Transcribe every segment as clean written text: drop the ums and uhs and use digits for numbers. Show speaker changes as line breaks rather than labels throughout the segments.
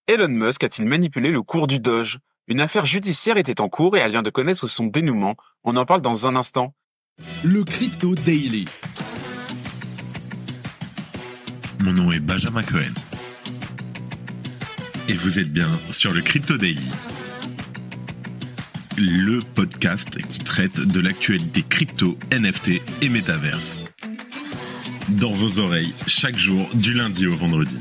Elon Musk a-t-il manipulé le cours du Doge? Une affaire judiciaire était en cours et elle vient de connaître son dénouement. On en parle dans un instant.
Le Crypto Daily.
Mon nom est Benjamin Cohen. Et vous êtes bien sur le Crypto Daily. Le podcast qui traite de l'actualité crypto, NFT et métaverse. Dans vos oreilles, chaque jour, du lundi au vendredi.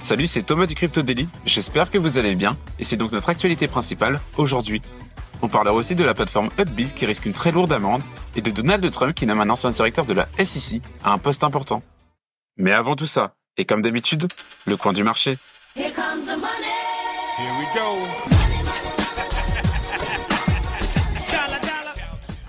Salut, c'est Thomas du Crypto Daily. J'espère que vous allez bien et c'est donc notre actualité principale aujourd'hui. On parlera aussi de la plateforme Upbit qui risque une très lourde amende et de Donald Trump qui nomme un ancien directeur de la SEC à un poste important. Mais avant tout ça, et comme d'habitude, le coin du marché.
Here comes the money.
Here we go.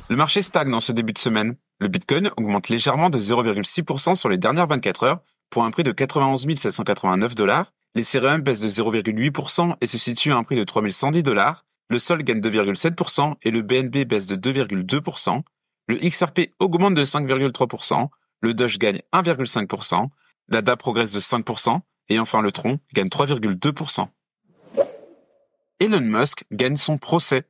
Le marché stagne en ce début de semaine. Le Bitcoin augmente légèrement de 0,6% sur les dernières 24 heures pour un prix de 91 789 $. L'Ethereum baisse de 0,8% et se situe à un prix de 3 110 $. Le Sol gagne 2,7% et le BNB baisse de 2,2%. Le XRP augmente de 5,3%. Le Doge gagne 1,5%. L'ADA progresse de 5%. Et enfin le Tron gagne 3,2%. Elon Musk gagne son procès.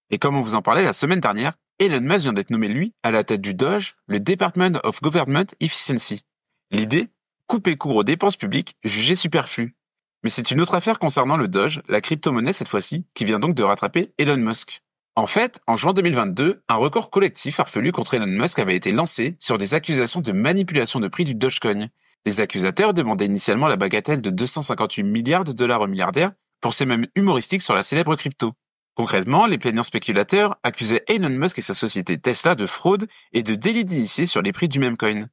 Et comme on vous en parlait la semaine dernière, Elon Musk vient d'être nommé, lui, à la tête du DOGE, le Department of Government Efficiency. L'idée? Couper court aux dépenses publiques jugées superflues. Mais c'est une autre affaire concernant le Doge, la crypto-monnaie cette fois-ci, qui vient donc de rattraper Elon Musk. En fait, en juin 2022, un record collectif farfelu contre Elon Musk avait été lancé sur des accusations de manipulation de prix du Dogecoin. Les accusateurs demandaient initialement la bagatelle de 258 milliards de dollars au milliardaire pour ces mêmes humoristiques sur la célèbre crypto. Concrètement, les plaignants spéculateurs accusaient Elon Musk et sa société Tesla de fraude et de délit d'initié sur les prix du même coin,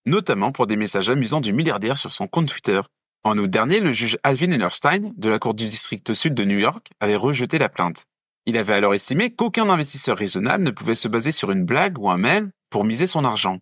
notamment pour des messages amusants du milliardaire sur son compte Twitter. En août dernier, le juge Alvin Hellerstein, de la Cour du district sud de New York, avait rejeté la plainte. Il avait alors estimé qu'aucun investisseur raisonnable ne pouvait se baser sur une blague ou un mail pour miser son argent.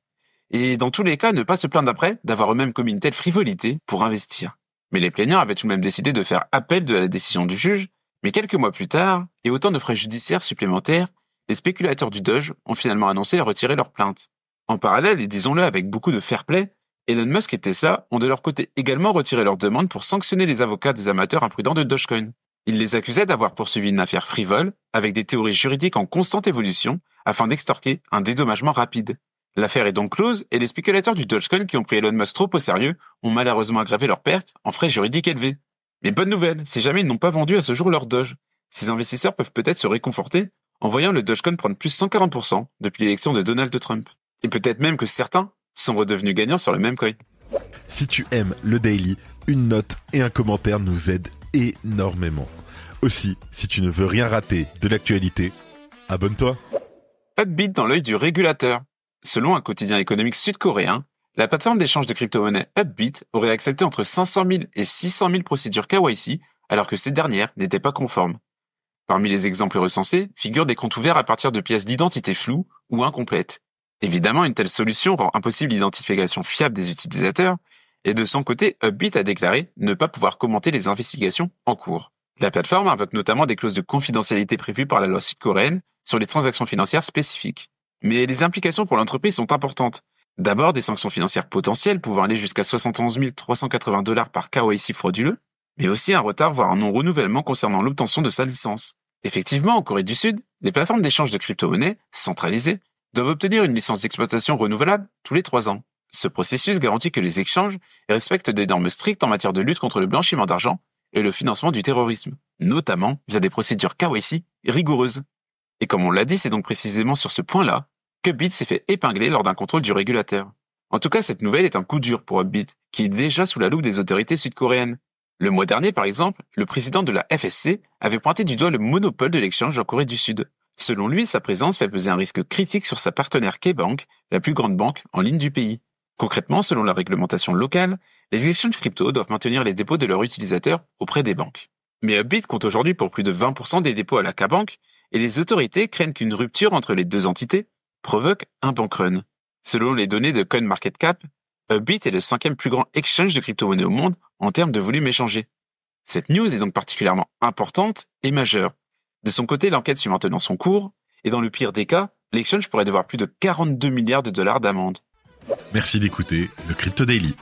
Et dans tous les cas, ne pas se plaindre après d'avoir eux-mêmes commis une telle frivolité pour investir. Mais les plaignants avaient tout de même décidé de faire appel de la décision du juge, mais quelques mois plus tard, et autant de frais judiciaires supplémentaires, les spéculateurs du Doge ont finalement annoncé retirer leur plainte. En parallèle, et disons-le avec beaucoup de fair play, Elon Musk et Tesla ont de leur côté également retiré leur demande pour sanctionner les avocats des amateurs imprudents de Dogecoin. Ils les accusaient d'avoir poursuivi une affaire frivole, avec des théories juridiques en constante évolution, afin d'extorquer un dédommagement rapide. L'affaire est donc close et les spéculateurs du Dogecoin qui ont pris Elon Musk trop au sérieux ont malheureusement aggravé leurs pertes en frais juridiques élevés. Mais bonne nouvelle, si jamais ils n'ont pas vendu à ce jour leur Doge, ces investisseurs peuvent peut-être se réconforter en voyant le Dogecoin prendre plus 140% depuis l'élection de Donald Trump. Et peut-être même que certains sont redevenus gagnants sur le même coin.
Si tu aimes le Daily, une note et un commentaire nous aident énormément. Aussi, si tu ne veux rien rater de l'actualité, abonne-toi.
Upbit dans l'œil du régulateur. Selon un quotidien économique sud-coréen, la plateforme d'échange de crypto-monnaies Upbit aurait accepté entre 500 000 et 600 000 procédures KYC alors que ces dernières n'étaient pas conformes. Parmi les exemples recensés figurent des comptes ouverts à partir de pièces d'identité floues ou incomplètes. Évidemment, une telle solution rend impossible l'identification fiable des utilisateurs et de son côté, Upbit a déclaré ne pas pouvoir commenter les investigations en cours. La plateforme invoque notamment des clauses de confidentialité prévues par la loi sud-coréenne sur les transactions financières spécifiques. Mais les implications pour l'entreprise sont importantes. D'abord, des sanctions financières potentielles pouvant aller jusqu'à 71 380 $ par KYC frauduleux, mais aussi un retard voire un non-renouvellement concernant l'obtention de sa licence. Effectivement, en Corée du Sud, les plateformes d'échange de crypto-monnaies, centralisées, doivent obtenir une licence d'exploitation renouvelable tous les 3 ans. Ce processus garantit que les exchanges respectent des normes strictes en matière de lutte contre le blanchiment d'argent et le financement du terrorisme, notamment via des procédures KYC rigoureuses. Et comme on l'a dit, c'est donc précisément sur ce point-là qu'Upbit s'est fait épingler lors d'un contrôle du régulateur. En tout cas, cette nouvelle est un coup dur pour Upbit, qui est déjà sous la loupe des autorités sud-coréennes. Le mois dernier, par exemple, le président de la FSC avait pointé du doigt le monopole de l'exchange en Corée du Sud. Selon lui, sa présence fait peser un risque critique sur sa partenaire K-Bank, la plus grande banque en ligne du pays. Concrètement, selon la réglementation locale, les exchanges crypto doivent maintenir les dépôts de leurs utilisateurs auprès des banques. Mais Upbit compte aujourd'hui pour plus de 20% des dépôts à la K-Bank, et les autorités craignent qu'une rupture entre les deux entités provoque un bank run. Selon les données de CoinMarketCap, Upbit est le 5e plus grand exchange de crypto-monnaies au monde en termes de volume échangé. Cette news est donc particulièrement importante et majeure. De son côté, l'enquête suit maintenant son cours, et dans le pire des cas, l'exchange pourrait devoir plus de 42 milliards de dollars d'amende.
Merci d'écouter le Crypto Daily.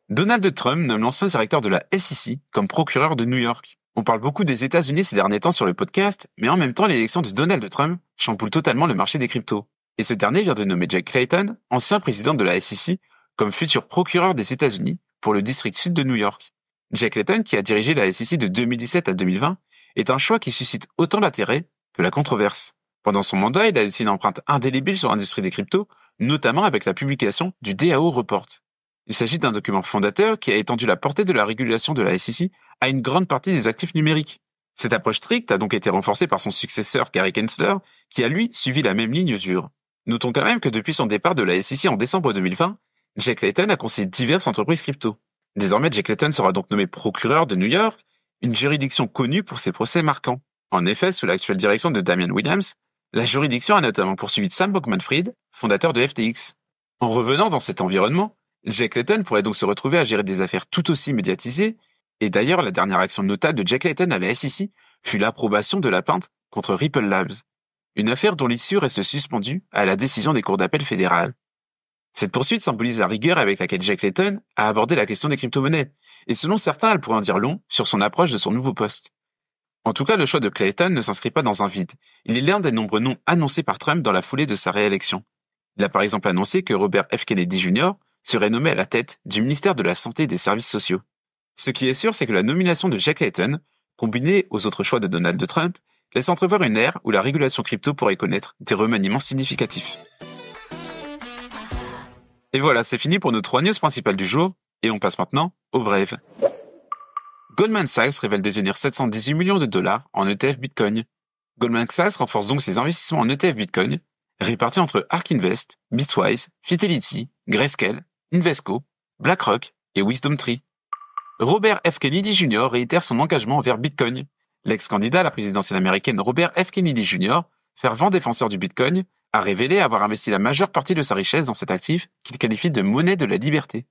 Donald Trump nomme l'ancien directeur de la SEC comme procureur de New York. On parle beaucoup des États-Unis ces derniers temps sur le podcast, mais en même temps, l'élection de Donald Trump chamboule totalement le marché des cryptos. Et ce dernier vient de nommer Jack Clayton, ancien président de la SEC, comme futur procureur des États-Unis pour le district sud de New York. Jack Clayton, qui a dirigé la SEC de 2017 à 2020, est un choix qui suscite autant l'intérêt que la controverse. Pendant son mandat, il a laissé une empreinte indélébile sur l'industrie des cryptos, notamment avec la publication du DAO Report. Il s'agit d'un document fondateur qui a étendu la portée de la régulation de la SEC à une grande partie des actifs numériques. Cette approche stricte a donc été renforcée par son successeur Gary Gensler, qui a lui suivi la même ligne dure. Notons quand même que depuis son départ de la SEC en décembre 2020, Jack Clayton a conseillé diverses entreprises crypto. Désormais, Jack Clayton sera donc nommé procureur de New York, une juridiction connue pour ses procès marquants. En effet, sous l'actuelle direction de Damian Williams, la juridiction a notamment poursuivi Sam Bankman-Fried, fondateur de FTX. En revenant dans cet environnement, Jack Clayton pourrait donc se retrouver à gérer des affaires tout aussi médiatisées, et d'ailleurs la dernière action notable de Jack Clayton à la SEC fut l'approbation de la plainte contre Ripple Labs, une affaire dont l'issue reste suspendue à la décision des cours d'appel fédérales. Cette poursuite symbolise la rigueur avec laquelle Jack Clayton a abordé la question des crypto-monnaies, et selon certains, elle pourrait en dire long sur son approche de son nouveau poste. En tout cas, le choix de Clayton ne s'inscrit pas dans un vide. Il est l'un des nombreux noms annoncés par Trump dans la foulée de sa réélection. Il a par exemple annoncé que Robert F. Kennedy Jr. serait nommé à la tête du ministère de la Santé et des Services sociaux. Ce qui est sûr, c'est que la nomination de Jack Clayton, combinée aux autres choix de Donald Trump, laisse entrevoir une ère où la régulation crypto pourrait connaître des remaniements significatifs. Et voilà, c'est fini pour nos 3 news principales du jour, et on passe maintenant aux brèves. Goldman Sachs révèle détenir 718 millions de dollars en ETF Bitcoin. Goldman Sachs renforce donc ses investissements en ETF Bitcoin, répartis entre ARK Invest, Bitwise, Fidelity, Grayscale, Invesco, BlackRock et WisdomTree. Robert F. Kennedy Jr. réitère son engagement envers Bitcoin. L'ex-candidat à la présidentielle américaine Robert F. Kennedy Jr., fervent défenseur du Bitcoin, a révélé avoir investi la majeure partie de sa richesse dans cet actif qu'il qualifie de monnaie de la liberté.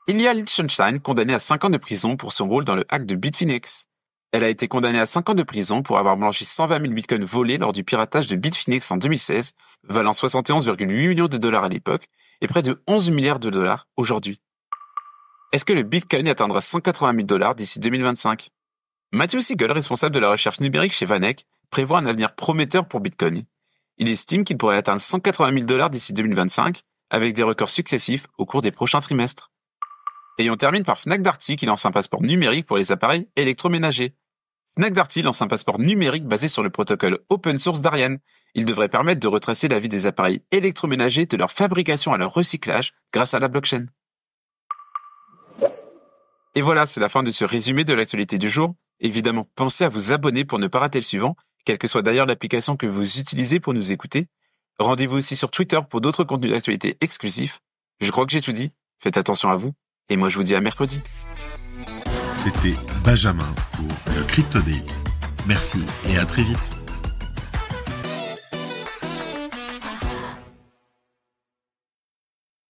Ilya Lichtenstein, condamné à 5 ans de prison pour son rôle dans le hack de Bitfinex. Elle a été condamnée à 5 ans de prison pour avoir blanchi 120 000 bitcoins volés lors du piratage de Bitfinex en 2016, valant 71,8 millions de dollars à l'époque et près de 11 milliards de dollars aujourd'hui. Est-ce que le bitcoin atteindra 180 000 dollars d'ici 2025 ? Matthew Siegel, responsable de la recherche numérique chez VanEck, prévoit un avenir prometteur pour Bitcoin. Il estime qu'il pourrait atteindre 180 000 dollars d'ici 2025, avec des records successifs au cours des prochains trimestres. Et on termine par Fnac Darty qui lance un passeport numérique pour les appareils électroménagers. Fnac Darty lance un passeport numérique basé sur le protocole open source d'Ariane. Il devrait permettre de retracer la vie des appareils électroménagers de leur fabrication à leur recyclage grâce à la blockchain. Et voilà, c'est la fin de ce résumé de l'actualité du jour. Évidemment, pensez à vous abonner pour ne pas rater le suivant, quelle que soit d'ailleurs l'application que vous utilisez pour nous écouter. Rendez-vous aussi sur Twitter pour d'autres contenus d'actualité exclusifs. Je crois que j'ai tout dit. Faites attention à vous. Et moi, je vous dis à mercredi.
C'était Benjamin pour le Crypto Daily. Merci et à très vite.